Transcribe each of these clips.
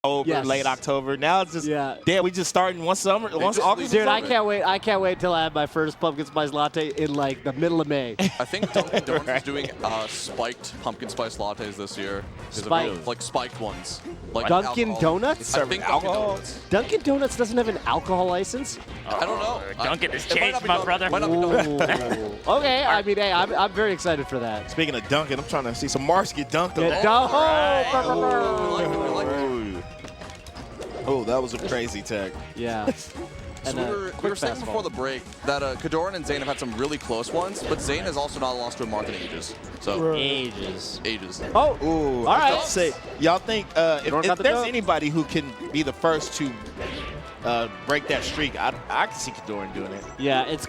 October, late October. Now it's just, damn, we just starting once August. Dude, I can't wait. I can't wait until I have my first pumpkin spice latte in like the middle of May. I think Dunkin' Donuts is doing spiked pumpkin spice lattes this year. Spiked? Like spiked ones. Like Dunkin' Donuts? I think alcohol. Dunkin' Donuts doesn't have an alcohol license? I don't know. Dunkin' has changed, my brother. Okay, I mean, hey, I'm very excited for that. Speaking of Dunkin', I'm trying to see some Marths get dunked Oh, that was a crazy tag. Yeah. So we were saying before the break that KoDoRiN and Zain have had some really close ones, but Zain has also not lost to a Marth in ages. So ages. Oh, all right. Say, y'all think if there's anybody who can be the first to break that streak, I can see KoDoRiN doing it. Yeah, it's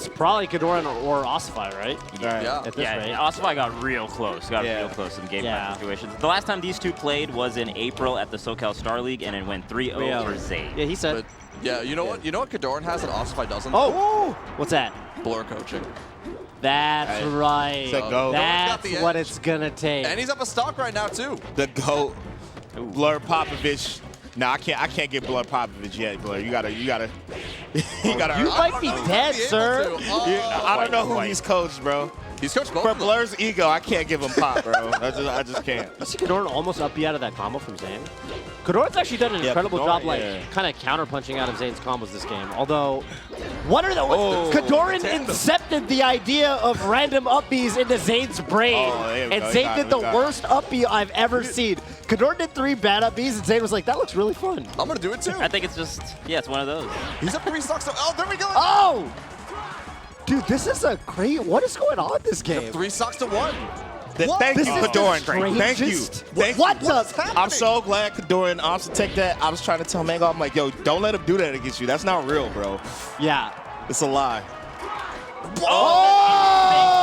probably KoDoRiN or Ossify, right? Yeah. At this rate. Ossify got real close. Real close in game time situations. The last time these two played was in April at the SoCal Star League, and it went 3-0 for Zain. Yeah, he said. Yeah, you know what? You know what KoDoRiN has that Ossify doesn't? Oh, what's that? Blur coaching. That's right. That's what it's gonna take. And he's up a stock right now too. The GOAT, Blur Popovich. No, I can't get Blur Popovich yet, Blur. You gotta. You might be dead, sir. I don't know who he's coached, bro. He's coached both For Blur's ego, I can't give him pop, bro. I just can't. You see KoDoRiN almost up out of that combo from Zain. KoDoRiN's actually done an incredible job, kind of counter-punching out of Zain's combos this game. Although, KoDoRiN incepted the idea of random up-Bs into Zain's brain, and Zain did the worst up-B I've ever seen. KoDoRiN did 3 bad up-Bs, and Zain was like, that looks really fun. I'm going to do it too. I think it's just, it's one of those. He's up 3 stocks. Oh, there we go. Oh! Dude, this is a great. What is going on in this game? 3 stocks to 1. Thank you, KoDoRiN. Thank you. What the? I'm so glad KoDoRiN opts to take that. I was trying to tell Mango, I'm like, yo, don't let him do that against you. That's not real, bro. Yeah. It's a lie. Oh!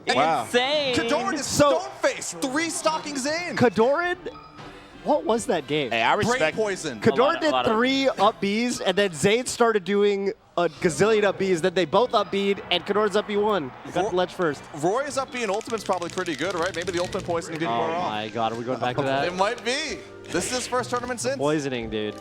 Wow. Insane. KoDoRiN is stone-faced. 3 stocking Zain. KoDoRiN. What was that game? Hey, I respect Brain poison. KoDoRiN did 3 up-Bs, and then Zain started doing a gazillion up-Bs. Then they both up-B'd, and KoDoRiN's up-B won. Got the ledge first. Roy's up-B and Ultimate's probably pretty good, right? Maybe the Ultimate poisoning didn't wear off. Oh my God, are we going back to that? It might be. This is his first tournament since. Poisoning, dude.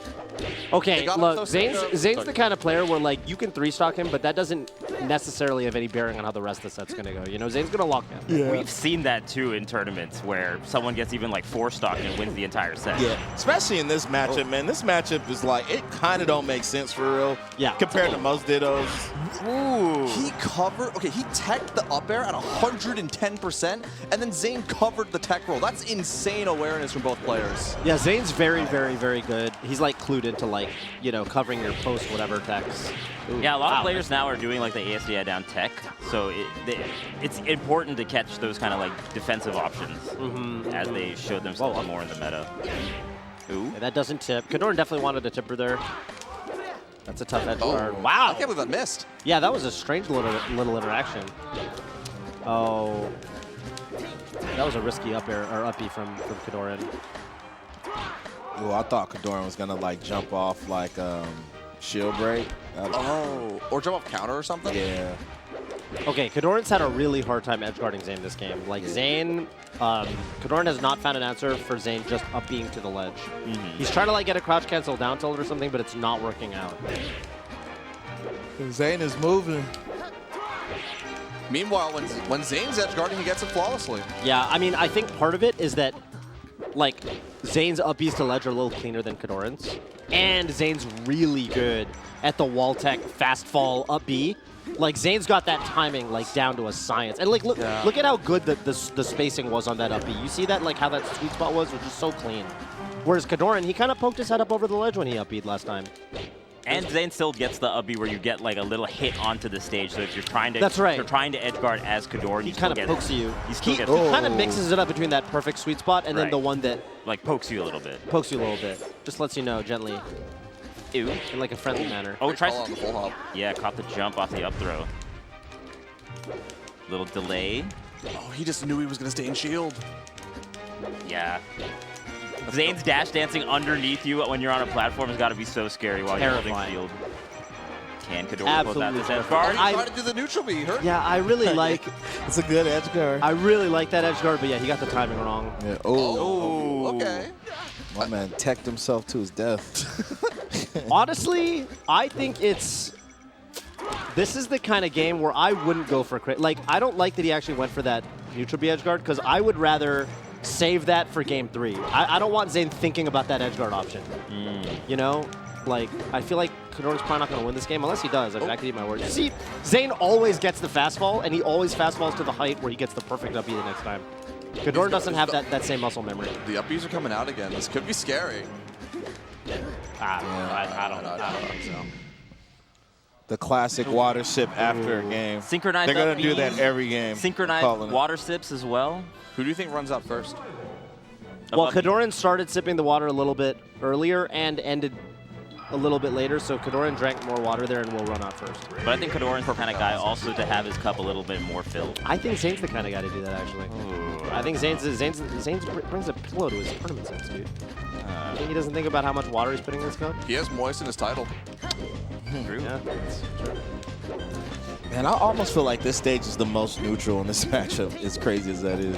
Okay, look, Zain's the kind of player where, like, you can 3-stock him, but that doesn't necessarily have any bearing on how the rest of the set's going to go. You know, Zain's going to lock him. Yeah. We've seen that, too, in tournaments where someone gets even, like, 4-stocked and wins the entire set. Yeah, especially in this matchup, man. This matchup is like, it kind of don't make sense for real. Yeah. Compared to most dittos. Ooh. He covered, he teched the up air at 110%, and then Zain covered the tech roll. That's insane awareness from both players. Yeah, Zain's very, very, very good. He's, like, clued into, like, you know, covering your post whatever techs. Yeah, a lot of players now are doing, like, the ASDI down tech, so it's important to catch those kind of, like, defensive options as they show themselves more in the meta. Ooh. Yeah, that doesn't tip. KoDoRiN definitely wanted a tipper there. That's a tough edge guard. Wow. I can't believe that missed. Yeah, that was a strange little interaction. Oh. That was a risky up air or up-B from KoDoRiN. Well, I thought KoDoRiN was gonna like jump off like shield break. Or jump off counter or something? Yeah. Okay, KoDoRiN's had a really hard time edgeguarding Zain this game. Like Zain, KoDoRiN has not found an answer for Zain just up-being to the ledge. He's trying to like get a crouch cancel down tilt or something, but it's not working out. Zain is moving. Meanwhile, when Zain's edgeguarding, he gets it flawlessly. Yeah, I mean, I think part of it is that like Zain's up-Bs to ledge are a little cleaner than KoDoRiN's, and Zain's really good at the wall tech fast fall up-B. Like Zain's got that timing like down to a science, and like look at how good the spacing was on that up-B. You see that like how that sweet spot was just so clean. Whereas KoDoRiN, he kind of poked his head up over the ledge when he up-B'd last time. And Zain still gets the up-B where you get like a little hit onto the stage. So if you're trying to, you're trying to edgeguard as KoDoRiN, he kind of pokes you. He kind of mixes it up between that perfect sweet spot and then the one that like pokes you a little bit. Pokes you a little bit. Just lets you know gently. Ew. In like a friendly manner. Oh, tries to full hop. Yeah, caught the jump off the up throw. Little delay. Oh, he just knew he was gonna stay in shield. Yeah. Zain's dash dancing underneath you when you're on a platform has got to be so scary while you're holding shield. Can KoDoRiN pull that this edge guard? He tried to do the neutral B. He hurt. Yeah, I really like. It's a good edge guard. I really like that edge guard, but yeah, he got the timing wrong. Yeah. Oh. Okay. My man teched himself to his death. Honestly, I think this is the kind of game where I wouldn't go for crit. Like, I don't like that he actually went for that neutral B edge guard because I would rather save that for game 3. I don't want Zain thinking about that edge guard option. You know? Like, I feel like KoDoRiN's probably not going to win this game unless he does. I mean, I could eat my words. See, Zain always gets the fastfall, and he always fastfalls to the height where he gets the perfect up B the next time. KoDoRiN doesn't have that same muscle memory. The up Bs are coming out again. This could be scary. I don't think so. The classic water sip after a game. Synchronized. They're going to do that every game. Synchronized water sips as well. Who do you think runs out first? Well, KoDoRiN started sipping the water a little bit earlier and ended a little bit later, so KoDoRiN drank more water there and will run out first. But I think KoDoRiN's the kind of guy also to have his cup a little bit more filled. I think Zain's the kind of guy to do that, actually. I think Zain's brings a pillow to his tournament sense, dude. I think he doesn't think about how much water he's putting in his cup. He has moist in his title. True. Yeah, that's true. Man, I almost feel like this stage is the most neutral in this matchup, as crazy as that is.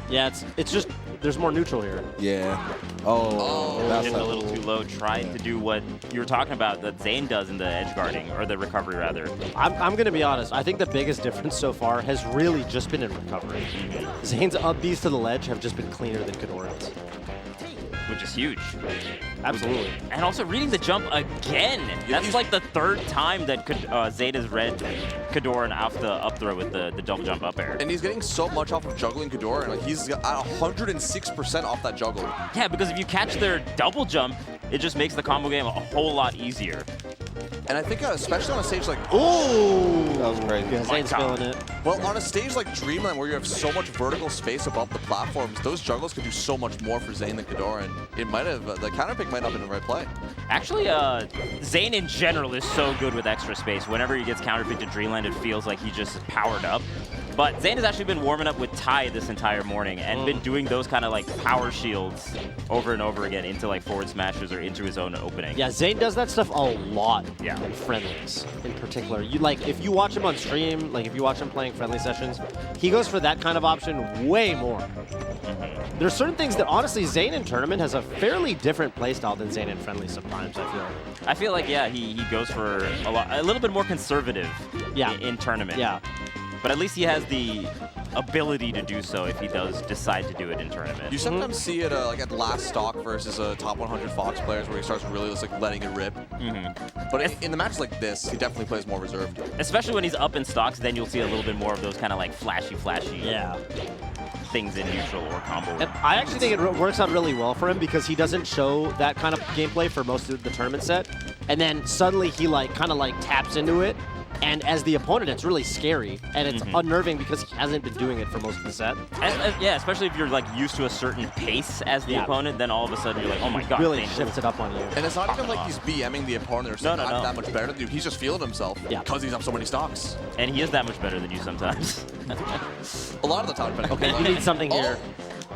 Yeah, it's just, there's more neutral here. Yeah. Oh, that's Just a little too low, trying to do what you were talking about that Zain does in the edge guarding, or the recovery rather. I'm going to be honest. I think the biggest difference so far has really just been in recovery. Zain's up Bs to the ledge have just been cleaner than KoDoRiN's. Which is huge. Absolutely. And also reading the jump again. That's like the 3rd time that Zain has read KoDoRiN off the up throw with the double jump up air. And he's getting so much off of juggling KoDoRiN. Like, he's at 106% off that juggle. Yeah, because if you catch their double jump, it just makes the combo game a whole lot easier. And I think especially on a stage like... Ooh! that was crazy. Yeah, Zain's feeling it. Well, on a stage like Dreamland, where you have so much vertical space above the platforms, those juggles could do so much more for Zain than KoDoRiN. It might have, the counter pick might not have been the right play. Actually, Zain in general is so good with extra space. Whenever he gets counterpicked to Dreamland, it feels like he just powered up. But Zain has actually been warming up with Tai this entire morning and been doing those kind of like power shields over and over again into like forward smashes or into his own opening. Yeah, Zain does that stuff a lot. Yeah. In friendlies, in particular. You like if you watch him on stream, like if you watch him playing friendly sessions, he goes for that kind of option way more. There's certain things that honestly Zain in tournament has a fairly different playstyle than Zain in friendly sometimes, I feel. Like, yeah, he goes for a little bit more conservative in tournament. Yeah. But at least he has the ability to do so if he does decide to do it in tournament. You sometimes see it like at last stock versus top 100 Fox players where he starts really just like letting it rip. But in the match like this, he definitely plays more reserved. Especially when he's up in stocks, then you'll see a little bit more of those kind of like flashy things in neutral or combo. And I actually think it works out really well for him because he doesn't show that kind of gameplay for most of the tournament set. And then suddenly he like kind of like taps into it. And as the opponent, it's really scary, and it's unnerving because he hasn't been doing it for most of the set. Yeah, especially if you're like used to a certain pace as the opponent, then all of a sudden you're like, oh my god. Really shifts it up on you. And it's not even like he's BMing the opponent or something. I'm that much better than you. He's just feeling himself because he's up so many stocks. And he is that much better than you sometimes. A lot of the time. Okay, you need something here.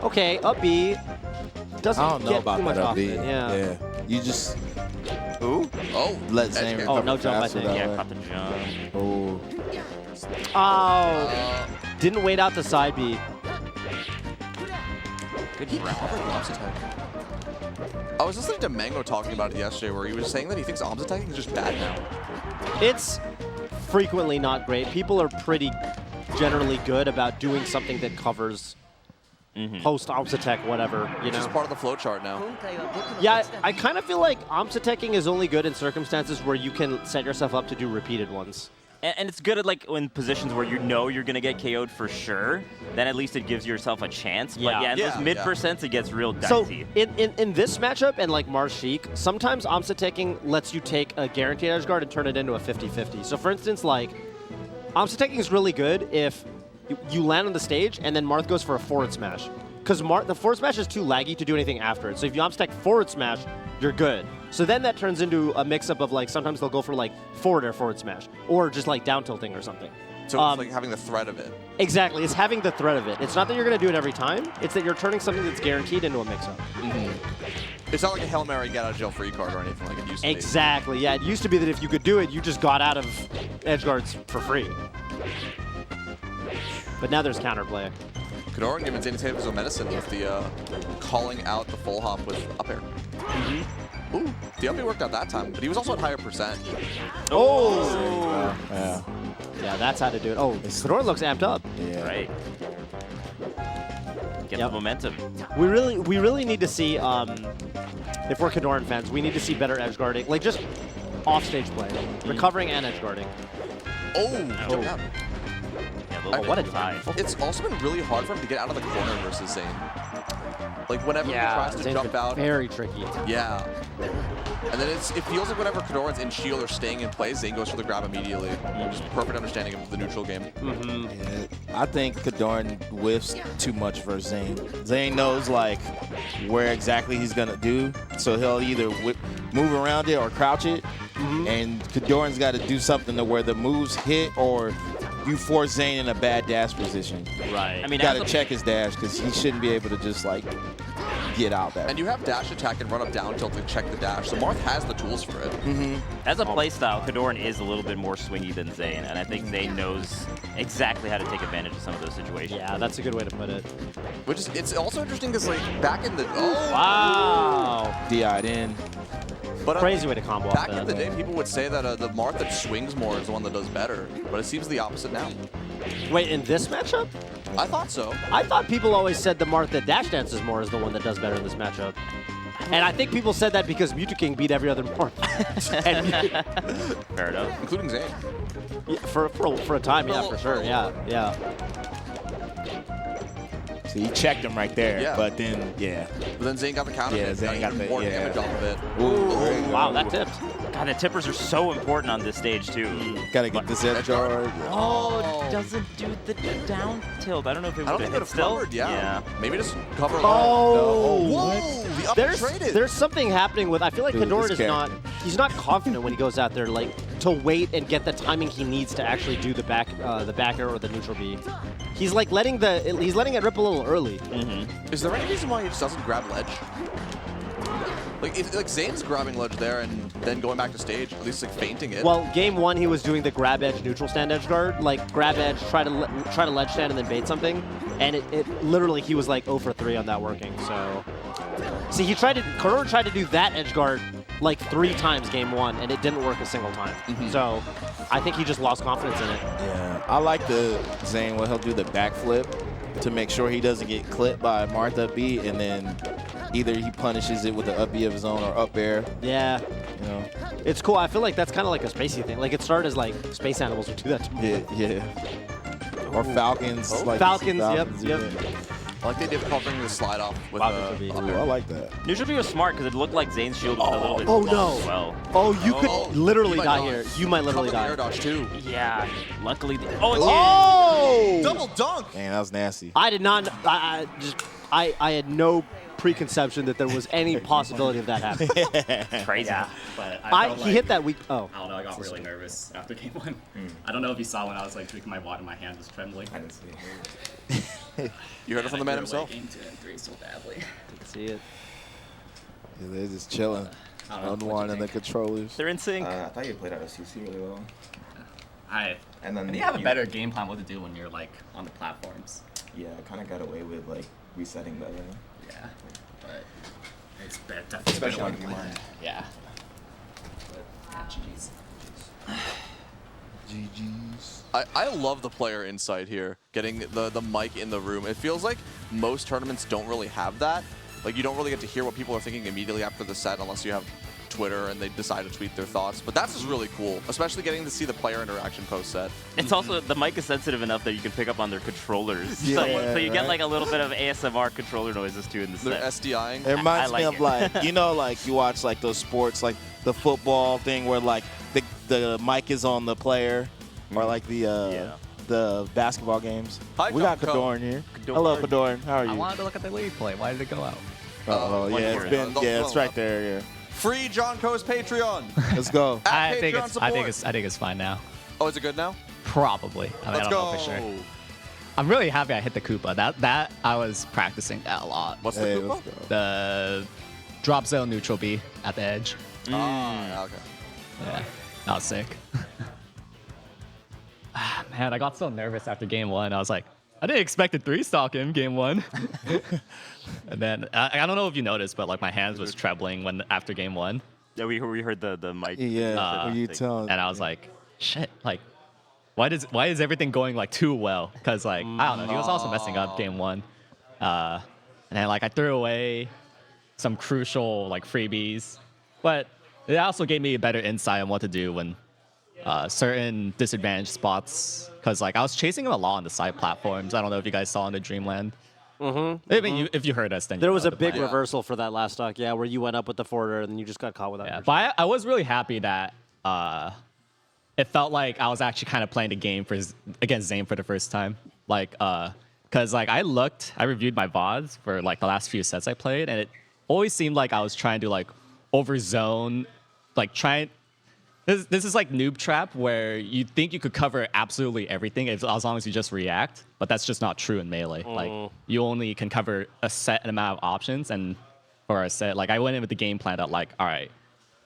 Okay, up B. Doesn't I don't know get about too much that up off B. it. Yeah. You just... Ooh. Oh. Let Zain recover no jump, I think. Yeah, caught the jump. Oh. Oh. Didn't wait out the side B. Good I was listening to Mango talking about it yesterday where he was saying that he thinks arms attacking is just bad now. It's frequently not great. People are pretty generally good about doing something that covers post arms attack, whatever, you know. It's just part of the flowchart now. Yeah, I kind of feel like arms attacking is only good in circumstances where you can set yourself up to do repeated ones. And it's good at like in positions where you know you're gonna get KO'd for sure. Then at least it gives yourself a chance. But yeah, in those mid percents, it gets real dicey. So in this matchup and like Marth Sheik, sometimes arms attacking lets you take a guaranteed edge guard and turn it into a 50-50. So for instance, like arms attacking is really good if you land on the stage and then Marth goes for a forward smash. Because the forward smash is too laggy to do anything after it. So if you arms attack forward smash, you're good. So then that turns into a mix-up of like, sometimes they'll go for like forward air forward smash, or just like down tilting or something. So it's like having the threat of it. Exactly, it's having the threat of it. It's not that you're gonna do it every time, it's that you're turning something that's guaranteed into a mix-up. It's not like a Hail Mary get out of jail free card or anything like it used to be. Exactly, yeah, it used to be that if you could do it, you just got out of edge guards for free. But now there's counterplay. KoDoRiN giving Zain a taste of his own medicine with the calling out the full hop with up air. Ooh, the up air worked out that time, but he was also at higher percent. Oh! Yeah. Yeah, that's how to do it. Oh, KoDoRiN looks amped up. Yeah. Right. Get the momentum. We really need to see, if we're KoDoRiN fans, we need to see better edge guarding, like just off-stage play, recovering and edge guarding. Oh! Yeah, what a time. It's also been really hard for him to get out of the corner versus Zain. Like whenever he tries to Zain's jump been out. very tricky. Yeah. And then it feels like whenever KoDoRiN's in shield or staying in place, Zain goes for the grab immediately. Just perfect understanding of the neutral game. Yeah, I think KoDoRiN whiffs too much versus Zain. Zain knows like where exactly he's gonna do, so he'll either move around it or crouch it. And KoDoRiN's got to do something to where the moves hit or you force Zain in a bad dash position. Right. I mean, Got to check his dash because he shouldn't be able to just like get out that. And you have dash attack and run up down tilt to check the dash, so Marth has the tools for it. As a playstyle, KoDoRiN is a little bit more swingy than Zain, and I think Zain knows exactly how to take advantage of some of those situations. Yeah, that's a good way to put it. Which is, it's also interesting because like back in the Wow. DI'd in. but Crazy way to combo back off in the that. day, people would say that the Marth that swings more is the one that does better, but it seems the opposite now. Wait, in this matchup? I thought so. I thought people always said the Marth that dash dances more is the one that does better in this matchup. And I think people said that because Mewtwo King beat every other Marth. Fair enough. Including Zain. Yeah, for a time, yeah, for sure. Yeah, yeah. So he checked him right there. Yeah. But then, yeah. But then Zain got the counter. Yeah, hit, Zain got the- more yeah. damage off of it. Ooh, Wow, that tipped. God, the tippers are so important on this stage, too. Gotta get this edge guard. Oh, it doesn't do the down tilt. I don't know if it I don't would think have it hit would have still. covered, yeah. Maybe just cover Oh, Whoa! The up traded. There's something happening with. I feel like Dude, KoDoRiN this is not. He's not confident when he goes out there, like to wait and get the timing he needs to actually do the back air or the neutral B. He's like letting it rip a little early. Is there any reason why he just doesn't grab ledge? Like Zain's grabbing ledge there and then going back to stage, at least like feinting it. Well, game one he was doing the grab edge neutral stand edge guard, like grab edge, try to ledge stand and then bait something, and it literally he was like 0 for 3 on that working. So, see, KoDoRiN tried to do that edge guard like 3 times game one, and it didn't work a single time. So, I think he just lost confidence in it. Yeah. I like the Zain where he'll do the backflip to make sure he doesn't get clipped by Marth up B, and then either he punishes it with the up B of his own or up air. Yeah. You know. It's cool. I feel like that's kind of like a spacey thing. Like it started as like space animals would do that to me. Yeah. Or Falcons. Like Falcons, yep. I like the idea of covering the slide off with Wow, the neutral B. up Ooh, air. I like that. Neutral B was smart because it looked like Zane's shield was a little bit Oh, long no. as well. Oh, you could Oh, literally you might die not. here. You might literally Cover the air die. dodge too. Yeah, luckily. Oh, it Oh! Double dunk! Man, that was nasty. I did not. I had no preconception that there was any possibility of that happening. did. Crazy. But I felt He like, hit that weak. Oh. I don't know, I got really nervous after game one. I don't know if you saw when I was like drinking my water, my hand was trembling. I didn't see it. You heard it from the man And I threw himself. away game 2 and 3 so badly. Didn't see it. Yeah, they're just chilling. I don't know, what'd you Unwinding the think? controllers. They're in sync. I thought you played out of CC really well. And then I think you have a better game plan what to do when you're like on the platforms. Yeah, I kind of got away with like resetting better. Yeah, but it's definitely Especially better on when game one. Yeah. But, yeah, GG's. GG's. I love the player insight here, getting the mic in the room. It feels like most tournaments don't really have that. Like you don't really get to hear what people are thinking immediately after the set unless you have Twitter and they decide to tweet their thoughts. But that's just really cool, especially getting to see the player interaction post-set. It's also, the mic is sensitive enough that you can pick up on their controllers. Yeah, so you get right. like a little bit of ASMR controller noises too in the They're set. SDIing. It reminds I me like of like, you know, like you watch like those sports, like the football thing where like the mic is on the player, or like the basketball games. Hi, We got Coco. KoDoRiN here. Hello, KoDoRiN. How are you? I wanted to look at the league play. Why did it go out? Oh, one yeah, more. it's been, yeah, it's right there. Yeah, Free John Co's Patreon. let's go. At I think Patreon support. it's fine now. Oh, is it good now? Probably. I Let's don't go. know for sure. I'm really happy I hit the Koopa. That I was practicing that a lot. What's Hey, the let's Koopa? go. The drop zone neutral B at the edge. Ah, okay. Yeah, that was sick. Man, I got so nervous after game one. I was like, I didn't expect to 3-stock him game 1. And then I don't know if you noticed, but like my hands was trebling after game 1. Yeah, we heard the mic. Yeah, you tell. And I was like, shit, like why is everything going like too well? Because like I don't know, he was also messing up game 1. And then like I threw away some crucial like freebies, but it also gave me a better insight on what to do when certain disadvantaged spots. Because like I was chasing him a lot on the side platforms. I don't know if you guys saw in the Dreamland. I mean, if you heard us, then There you was know a the big plan. reversal for that last stock, yeah, where you went up with the forwarder and you just got caught with that. Yeah, but I was really happy that it felt like I was actually kind of playing the game against Zain for the first time. Like, because like I reviewed my VODs for like the last few sets I played, and it always seemed like I was trying to like overzone, like This is like Noob Trap, where you think you could cover absolutely everything as long as you just react, but that's just not true in Melee. Like, you only can cover a set amount of options, and for a set, like I went in with the game plan that like, all right,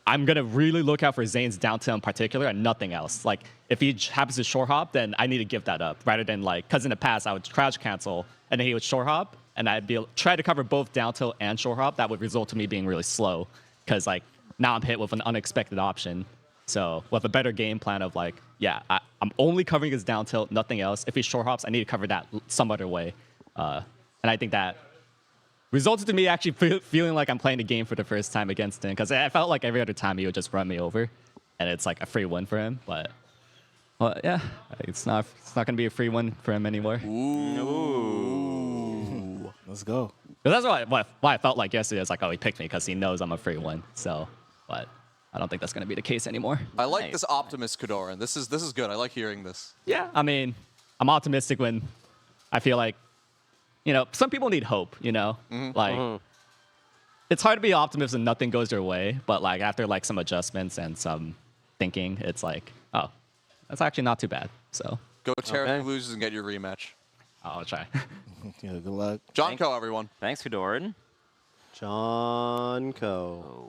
I'm gonna really look out for Zane's down tilt in particular and nothing else. Like, if he happens to short hop, then I need to give that up rather than like, because in the past I would crouch cancel and then he would short hop, and I'd try to cover both down tilt and short hop. That would result to me being really slow, because like now I'm hit with an unexpected option. So with a better game plan of like, yeah, I'm only covering his down tilt, nothing else. If he short hops, I need to cover that some other way. And I think that resulted to me actually feeling like I'm playing the game for the first time against him, because I felt like every other time he would just run me over, and it's like a free win for him. But well, yeah, it's not gonna be a free win for him anymore. Ooh. Let's go. But that's why I felt like yesterday. It's like, oh, he picked me because he knows I'm a free win. So, but I don't think that's going to be the case anymore. I like this optimist KoDoRiN. This is good. I like hearing this. Yeah, I mean, I'm optimistic when I feel like, you know, some people need hope, you know? Like, it's hard to be optimistic when nothing goes your way, but like after like some adjustments and some thinking, it's like, oh, that's actually not too bad. So Go tear through losers and get your rematch. I'll try. Yeah, good luck. John Ko, everyone. Thanks, KoDoRiN. John Ko.